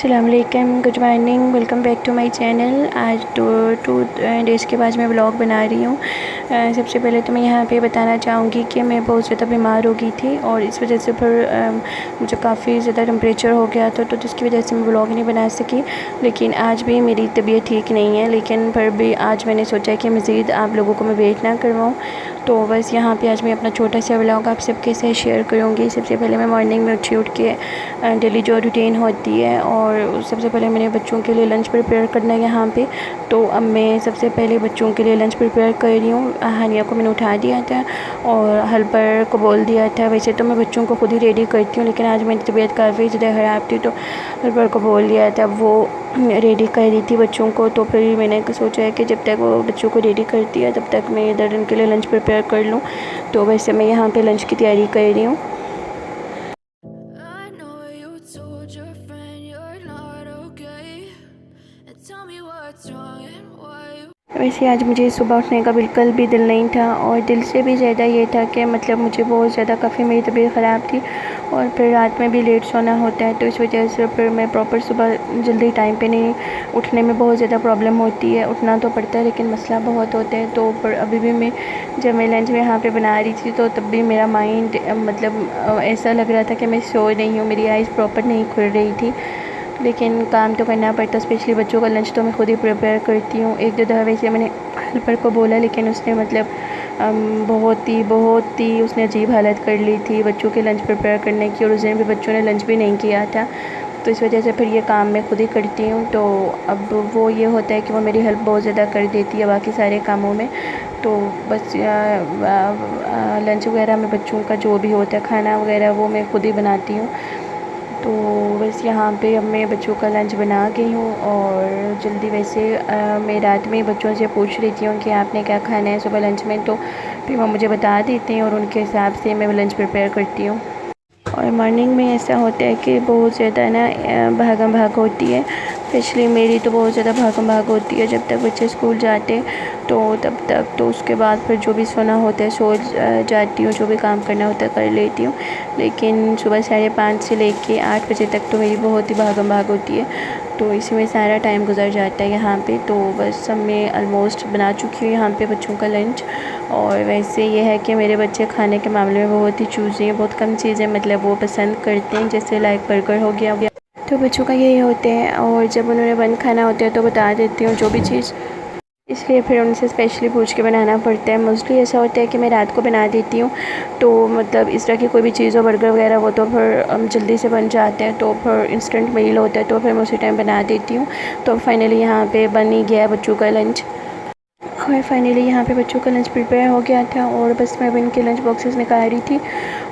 अस्सलाम वालेकुम, good morning, welcome back to my channel. आज टू डेज़ के बाद मैं व्लॉग बना रही हूँ। सबसे पहले तो मैं यहाँ पे बताना चाहूँगी कि मैं बहुत ज़्यादा बीमार हो गई थी और इस वजह से फिर मुझे काफ़ी ज़्यादा टेम्परेचर हो गया था, तो जिसकी वजह से मैं व्लॉग नहीं बना सकी। लेकिन आज भी मेरी तबीयत ठीक नहीं है, लेकिन फिर भी आज मैंने सोचा कि मज़ीद आप लोगों को मैं वेट ना करवाऊँ, तो बस यहाँ पे आज मैं अपना छोटा सा व्लॉग आप सबके साथ शेयर करूँगी। सबसे पहले मैं मॉर्निंग में उठ के डेली जो रूटीन होती है, और सबसे पहले मैंने बच्चों के लिए लंच प्रिपेयर करना है यहाँ पे। तो अब मैं सबसे पहले बच्चों के लिए लंच प्रिपेयर कर रही हूँ। हानिया को मैंने उठा दिया था और हेल्पर को बोल दिया था। वैसे तो मैं बच्चों को खुद ही रेडी करती हूँ, लेकिन आज मेरी तबीयत काफ़ी ज़्यादा ख़राब थी, तो हेल्पर को बोल दिया था, वो रेडी कर रही थी बच्चों को। तो फिर मैंने सोचा है कि जब तक वो बच्चों को रेडी करती है तब तक मैं इधर उनके लिए लंच प्रिपेयर कर लूँ। तो वैसे मैं यहाँ पे लंच की तैयारी कर रही हूँ। वैसे आज मुझे सुबह उठने का बिल्कुल भी दिल नहीं था, और दिल से भी ज़्यादा ये था कि मतलब मुझे बहुत ज़्यादा काफ़ी मेरी तबीयत ख़राब थी, और फिर रात में भी लेट सोना होता है, तो इस वजह से फिर मैं प्रॉपर सुबह जल्दी टाइम पे नहीं उठने में बहुत ज़्यादा प्रॉब्लम होती है। उठना तो पड़ता है लेकिन मसला बहुत होता है। तो पर अभी भी मैं जब मैं लंच में यहाँ पे बना रही थी, तो तब भी मेरा माइंड मतलब ऐसा लग रहा था कि मैं सो रही हूँ, मेरी आइज़ प्रॉपर नहीं खुल रही थी। लेकिन काम तो करना पड़ता, स्पेशली बच्चों का लंच तो मैं खुद ही प्रिपेयर करती हूँ। एक दो दफ़ा वैसे मैंने हेल्पर को बोला, लेकिन उसने मतलब बहुत ही उसने अजीब हालत कर ली थी बच्चों के लंच प्रिपेयर करने की, और उस दिन भी बच्चों ने लंच भी नहीं किया था। तो इस वजह से फिर ये काम मैं खुद ही करती हूँ। तो अब वो ये होता है कि वो मेरी हेल्प बहुत ज़्यादा कर देती है बाकी सारे कामों में। तो बस लंच वगैरह में बच्चों का जो भी होता है खाना वगैरह वो मैं खुद ही बनाती हूँ। तो बस यहाँ पे अब मैं बच्चों का लंच बना गई हूँ, और जल्दी वैसे मैं रात में बच्चों से पूछ रही थी कि आपने क्या खाना है सुबह लंच में, तो फिर वो मुझे बता देते हैं और उनके हिसाब से मैं लंच प्रिपेयर करती हूँ। और मॉर्निंग में ऐसा होता है कि बहुत ज़्यादा ना भागम भाग होती है, स्पेशली मेरी तो बहुत ज़्यादा भागम भाग होती है। जब तक बच्चे स्कूल जाते तो तब तक, तो उसके बाद फिर जो भी सोना होता है सो जाती हूँ, जो भी काम करना होता है कर लेती हूँ। लेकिन सुबह 5:30 से लेके 8 बजे तक तो मेरी बहुत ही भागम भाग होती है, तो इसी में सारा टाइम गुजर जाता है यहाँ पे। तो बस सब मैं ऑलमोस्ट बना चुकी हूँ यहाँ पे बच्चों का लंच। और वैसे ये है कि मेरे बच्चे खाने के मामले में बहुत ही चूज़ी हैं, बहुत कम चीज़ें मतलब वो पसंद करते हैं, जैसे लाइक बर्गर हो गया। तो बच्चों का यही होते हैं, और जब उन्होंने वन खाना होता है तो बता देती हूँ जो भी चीज़, इसलिए फिर उनसे स्पेशली पूछ के बनाना पड़ता है। मोस्टली ऐसा होता है कि मैं रात को बना देती हूँ, तो मतलब इस तरह की कोई भी चीज़ हो, बर्गर वगैरह, वो तो फिर जल्दी से बन जाते हैं, तो फिर इंस्टेंट मील होता है, तो फिर मैं उसी टाइम बना देती हूँ। तो फाइनली यहाँ पे बन ही गया बच्चों का लंच, और फाइनली यहाँ पे बच्चों का लंच प्रिपेयर हो गया था, और बस मैं अब इनके लंच बॉक्सेस निकाल रही थी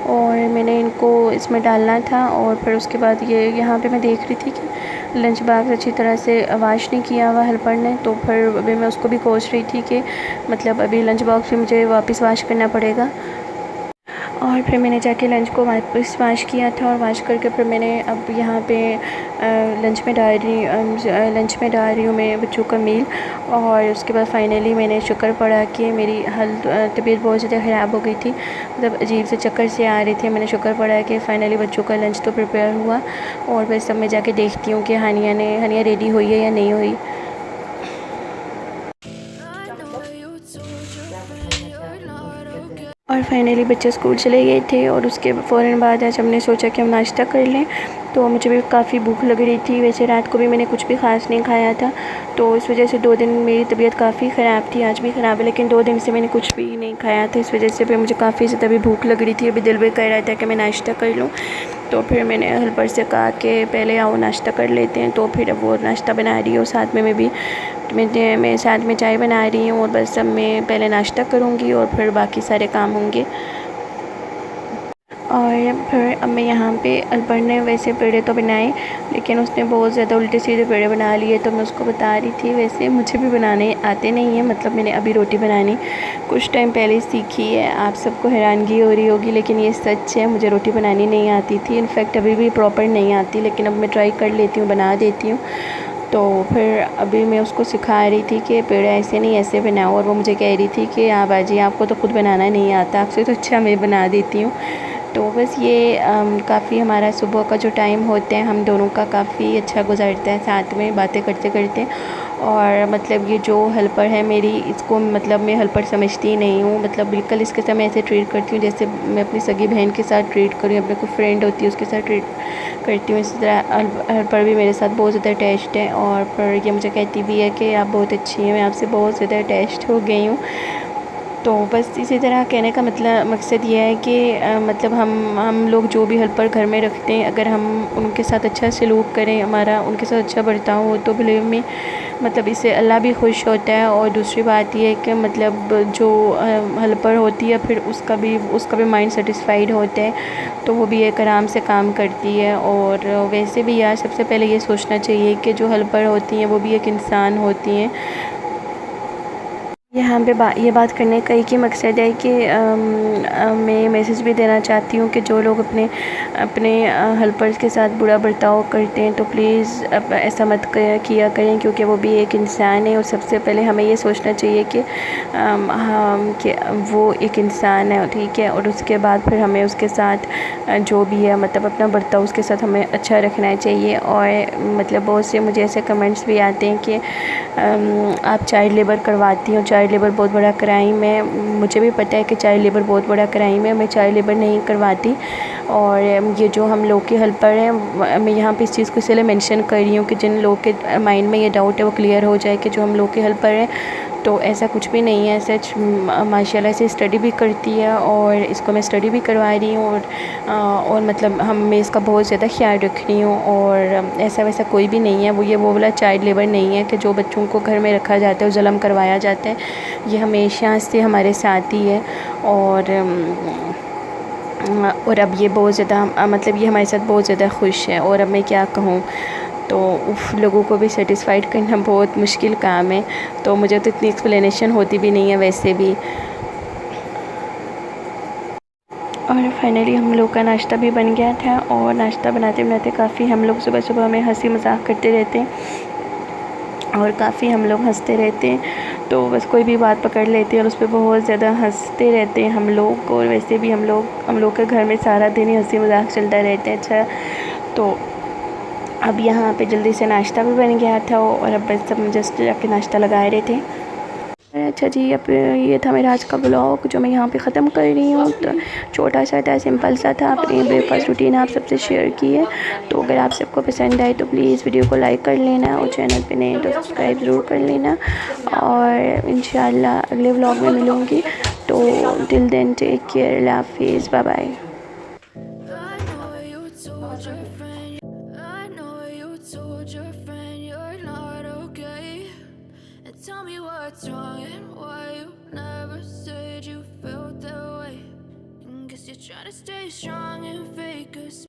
और मैंने इनको इसमें डालना था। और फिर उसके बाद ये यहाँ पे मैं देख रही थी कि लंच बॉक्स अच्छी तरह से वॉश नहीं किया हुआ हेल्पर ने, तो फिर अभी मैं उसको भी कोस रही थी कि मतलब अभी लंच बॉक्स भी मुझे वापस वॉश करना पड़ेगा। और फिर मैंने जाके लंच को वापस वॉश किया था, और वॉश करके फिर मैंने अब यहाँ पे लंच में डाल रही हूँ मैं बच्चों का मील। और उसके बाद फाइनली मैंने शुक्र पड़ा कि मेरी तबीयत बहुत ज़्यादा ख़राब हो गई थी, मतलब अजीब से चक्कर से आ रही थी। मैंने शुक्र पड़ा कि फ़ाइनली बच्चों का लंच तो प्रिपेयर हुआ। और बस सब मैं जाके देखती हूँ कि हानिया रेडी हुई है या नहीं हुई। और फाइनली बच्चे स्कूल चले गए थे, और उसके फ़ौरन बाद आज हमने सोचा कि हम नाश्ता कर लें। तो मुझे भी काफ़ी भूख लग रही थी, वैसे रात को भी मैंने कुछ भी ख़ास नहीं खाया था, तो इस वजह से 2 दिन मेरी तबीयत काफ़ी ख़राब थी। आज भी ख़राब है, लेकिन 2 दिन से मैंने कुछ भी नहीं खाया था, इस वजह से फिर मुझे काफ़ी ज़्यादा भी भूख लग रही थी। अभी दिल भी कर रहा था कि मैं नाश्ता कर लूँ, तो फिर मैंने हेल्पर से कहा कि पहले आओ नाश्ता कर लेते हैं। तो फिर अब वो नाश्ता बना रही हो, साथ में मैं साथ में चाय बना रही हूँ, और बस अब मैं पहले नाश्ता करूँगी और फिर बाकी सारे काम होंगे। और फिर अब मैं यहाँ पे हेल्पर ने वैसे पेड़े तो बनाए, लेकिन उसने बहुत ज़्यादा उल्टे सीधे पेड़े बना लिए, तो मैं उसको बता रही थी वैसे मुझे भी बनाने आते नहीं हैं, मतलब मैंने अभी रोटी बनानी कुछ टाइम पहले सीखी है। आप सबको हैरानगी हो रही होगी, लेकिन ये सच है, मुझे रोटी बनानी नहीं आती थी, इनफैक्ट अभी भी प्रॉपर नहीं आती, लेकिन अब मैं ट्राई कर लेती हूँ, बना देती हूँ। तो फिर अभी मैं उसको सिखा रही थी कि पेड़े ऐसे नहीं ऐसे बनाओ, और वो मुझे कह रही थी कि हाँ बाजी आपको तो खुद बनाना नहीं आता, आपसे तो अच्छा मैं बना देती हूँ। तो बस ये काफ़ी हमारा सुबह का जो टाइम होता है हम दोनों का काफ़ी अच्छा गुजरता है साथ में बातें करते करते। और मतलब ये जो हेल्पर है मेरी, इसको मतलब मैं हेल्पर समझती ही नहीं हूँ, मतलब बिल्कुल इसके साथ मैं ऐसे ट्रीट करती हूँ जैसे मैं अपनी सगी बहन के साथ ट्रीट करूँ, अपने कोई फ्रेंड होती है उसके साथ ट्रीट करती हूँ। इसी तरह हेल्पर भी मेरे साथ बहुत ज़्यादा अटैच्ड है, और पर ये मुझे कहती भी है कि आप बहुत अच्छी हैं, मैं आपसे बहुत ज़्यादा अटैच्ड हो गई हूँ। तो बस इसी तरह कहने का मतलब मकसद ये है कि मतलब हम लोग जो भी हेल्पर घर में रखते हैं, अगर हम उनके साथ अच्छा सलूक करें, हमारा उनके साथ अच्छा बर्ताव हो, तो बिलीव में मतलब इससे अल्लाह भी खुश होता है। और दूसरी बात ये है कि मतलब जो हेल्पर होती है फिर उसका भी माइंड सेटिस्फाइड होता है, तो वो भी एक आराम से काम करती है। और वैसे भी यार सबसे पहले ये सोचना चाहिए कि जो हेल्पर होती हैं वो भी एक इंसान होती हैं। यहाँ पे ये बात करने का एक ही मकसद है कि मैं मैसेज भी देना चाहती हूँ कि जो लोग अपने अपने हेल्पर्स के साथ बुरा बर्ताव करते हैं तो प्लीज़ ऐसा मत किया करें, क्योंकि वो भी एक इंसान है। और सबसे पहले हमें ये सोचना चाहिए कि कि वो एक इंसान है, ठीक है। और उसके बाद फिर हमें उसके साथ जो भी है मतलब अपना बर्ताव उसके साथ हमें अच्छा रखना चाहिए। और मतलब बहुत से मुझे ऐसे कमेंट्स भी आते हैं कि आप चाइल्ड लेबर करवाती हो, चाइल्ड लेबर बहुत बड़ा क्राइम है। मुझे भी पता है कि चाइल्ड लेबर बहुत बड़ा क्राइम है, मैं चाइल्ड लेबर नहीं करवाती। और ये जो हम लोग के हेल्पर हैं, मैं यहाँ पे इस चीज़ को इसलिए मेंशन कर रही हूँ कि जिन लोग के माइंड में ये डाउट है वो क्लियर हो जाए कि जो हम लोग के हेल्पर हैं तो ऐसा कुछ भी नहीं है। सच माशाल्लाह से स्टडी भी करती है, और इसको मैं स्टडी भी करवा रही हूँ। और मतलब मैं इसका बहुत ज़्यादा ख्याल रख रही हूँ। और ऐसा वैसा कोई भी नहीं है, वो वाला चाइल्ड लेबर नहीं है कि जो बच्चों को घर में रखा जाता है और जुल्म करवाया जाता है। ये हमेशा से हमारे साथ ही है। और अब ये बहुत ज़्यादा मतलब ये हमारे साथ बहुत ज़्यादा खुश है। और अब मैं क्या कहूँ, तो लोगों को भी सेटिस्फाइड करना बहुत मुश्किल काम है, तो मुझे तो इतनी एक्सप्लेनेशन होती भी नहीं है वैसे भी। और फाइनली हम लोग का नाश्ता भी बन गया था, और नाश्ता बनाते बनाते काफ़ी हम लोग सुबह सुबह में हंसी मजाक करते रहते हैं और काफ़ी हम लोग हंसते रहते हैं। तो बस कोई भी बात पकड़ लेते हैं और उस पर बहुत ज़्यादा हंसते रहते हैं हम लोग। और वैसे भी हम लोग के घर में सारा दिन ही हंसी मजाक चलता रहता है। अच्छा, तो अब यहाँ पे जल्दी से नाश्ता भी बन गया था, और अब बस सब जस्ट जाके नाश्ता लगा रहे थे। अच्छा जी, अब ये था मेरा आज का ब्लॉग जो मैं यहाँ पे ख़त्म कर रही हूँ। तो छोटा सा था, सिंपल सा था, अपनी ब्रेकफास्ट रूटीन आप सबसे शेयर की है। तो अगर आप सबको पसंद आए तो प्लीज़ वीडियो को लाइक कर लेना, और चैनल पे नए तो सब्सक्राइब ज़रूर कर लेना। और इंशाल्लाह अगले व्लॉग में मिलूँगी। तो टिल देन टेक केयर, अल्लाह हाफिज़, bye bye. Tell me what's wrong and why you never said you felt that way. Guess you're trying to stay strong and fake us.